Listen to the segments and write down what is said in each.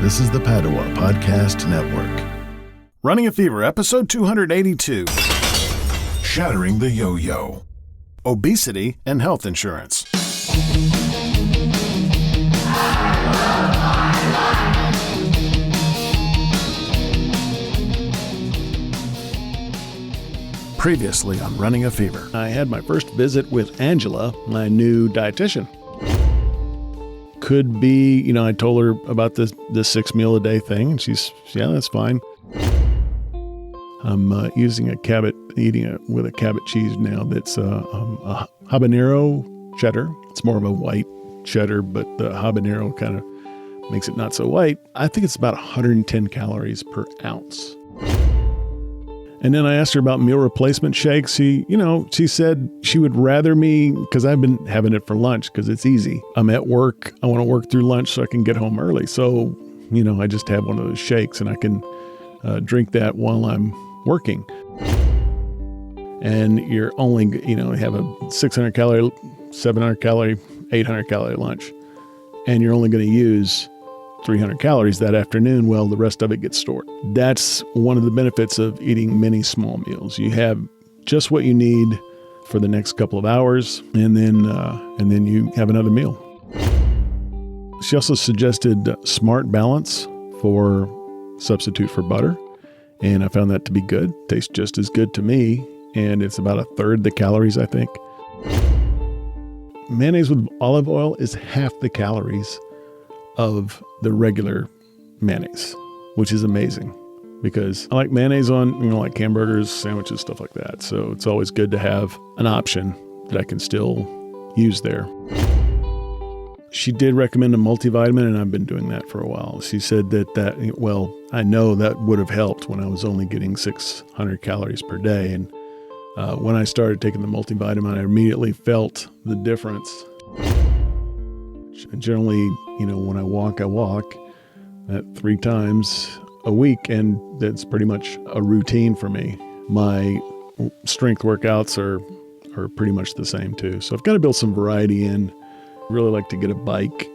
This is the Padua Podcast Network. Running a Fever, episode 282. Shattering the Yo-Yo. Obesity and health insurance. Previously on Running a Fever, I had my first visit with Angela, my new dietitian. Could be, I told her about this 6 meal a day thing, and she's, yeah, that's fine. I'm eating it with a Cabot cheese now that's a habanero cheddar. It's more of a white cheddar, but the habanero kind of makes it not so white. I think it's about 110 calories per ounce. And then I asked her about meal replacement shakes. She said she would rather me, because I've been having it for lunch because it's easy. I'm at work. I want to work through lunch so I can get home early. So, I just have one of those shakes and I can drink that while I'm working. And you're only, have a 600 calorie, 700 calorie, 800 calorie lunch. And you're only going to use 300 calories that afternoon. Well, the rest of it gets stored. That's one of the benefits of eating many small meals. You have just what you need for the next couple of hours, and then you have another meal. She also suggested Smart Balance for substitute for butter, and I found that to be good. Tastes just as good to me, and it's about a third the calories, I think. Mayonnaise with olive oil is half the calories of the regular mayonnaise, which is amazing because I like mayonnaise on, like hamburgers, sandwiches, stuff like that. So it's always good to have an option that I can still use there. She did recommend a multivitamin, and I've been doing that for a while. She said that I know that would have helped when I was only getting 600 calories per day. And when I started taking the multivitamin, I immediately felt the difference. Generally, when I walk 3 times a week, and that's pretty much a routine for me. My strength workouts are pretty much the same too. So I've got to build some variety in. I really like to get a bike.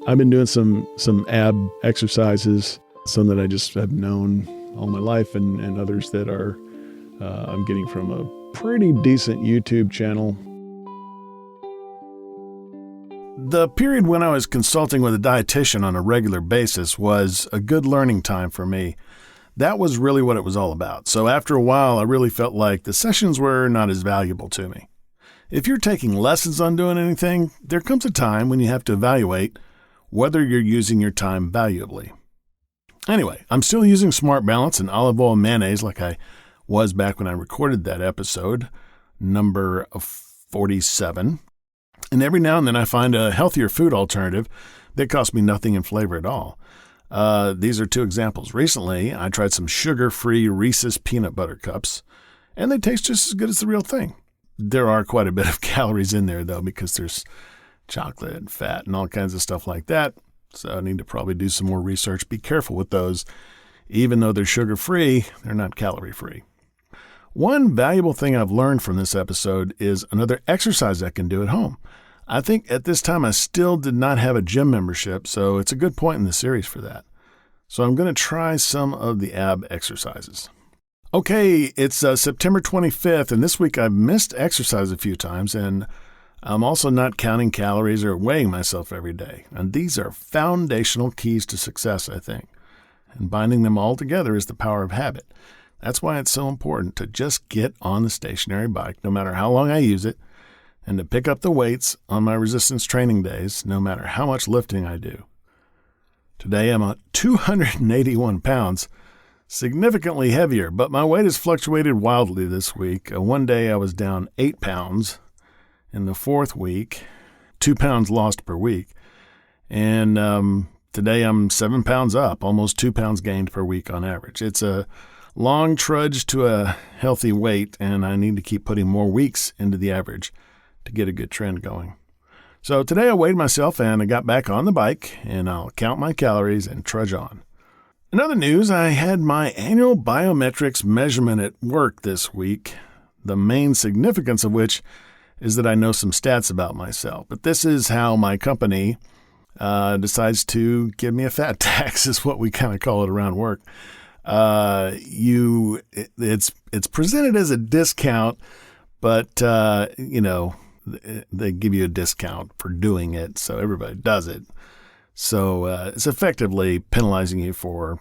I've been doing some ab exercises, some that I just have known all my life, and others that are I'm getting from a pretty decent YouTube channel. The period when I was consulting with a dietitian on a regular basis was a good learning time for me. That was really what it was all about. So after a while, I really felt like the sessions were not as valuable to me. If you're taking lessons on doing anything, there comes a time when you have to evaluate whether you're using your time valuably. Anyway, I'm still using Smart Balance and olive oil mayonnaise like I was back when I recorded that episode, number 47. And every now and then I find a healthier food alternative that costs me nothing in flavor at all. These are 2 examples. Recently, I tried some sugar-free Reese's peanut butter cups, and they taste just as good as the real thing. There are quite a bit of calories in there, though, because there's chocolate and fat and all kinds of stuff like that. So I need to probably do some more research. Be careful with those. Even though they're sugar-free, they're not calorie-free. One valuable thing I've learned from this episode is another exercise I can do at home. I think at this time I still did not have a gym membership, so it's a good point in the series for that. So I'm going to try some of the ab exercises. Okay, it's September 25th, and this week I've missed exercise a few times, and I'm also not counting calories or weighing myself every day. And these are foundational keys to success, I think. And binding them all together is the power of habit. That's why it's so important to just get on the stationary bike, no matter how long I use it, and to pick up the weights on my resistance training days, no matter how much lifting I do. Today I'm at 281 pounds, significantly heavier, but my weight has fluctuated wildly this week. One day I was down 8 pounds. In the 4th week, 2 pounds lost per week. And today I'm 7 pounds up, almost 2 pounds gained per week on average. It's a long trudge to a healthy weight, and I need to keep putting more weeks into the average to get a good trend going. So today I weighed myself and I got back on the bike, and I'll count my calories and trudge on. In other news, I had my annual biometrics measurement at work this week, the main significance of which is that I know some stats about myself. But this is how my company decides to give me a fat tax, is what we kind of call it around work. It's presented as a discount, but they give you a discount for doing it, so everybody does it. So it's effectively penalizing you for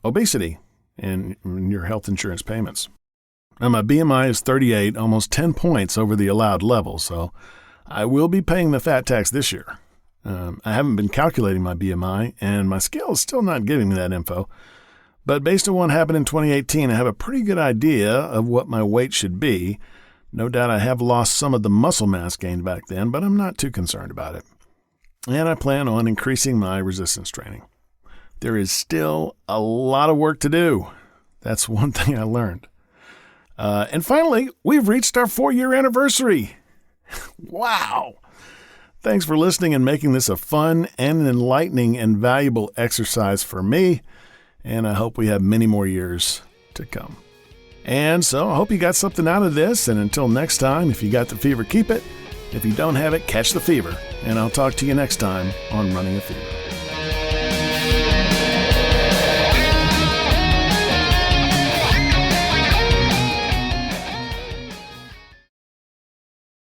obesity and your health insurance payments. Now, my BMI is 38, almost 10 points over the allowed level, so I will be paying the fat tax this year. I haven't been calculating my BMI, and my scale is still not giving me that info. But based on what happened in 2018, I have a pretty good idea of what my weight should be. No doubt I have lost some of the muscle mass gained back then, but I'm not too concerned about it. And I plan on increasing my resistance training. There is still a lot of work to do. That's one thing I learned. And finally, we've reached our 4-year anniversary. Wow! Thanks for listening and making this a fun and enlightening and valuable exercise for me. And I hope we have many more years to come. And so I hope you got something out of this. And until next time, if you got the fever, keep it. If you don't have it, catch the fever. And I'll talk to you next time on Running a Fever.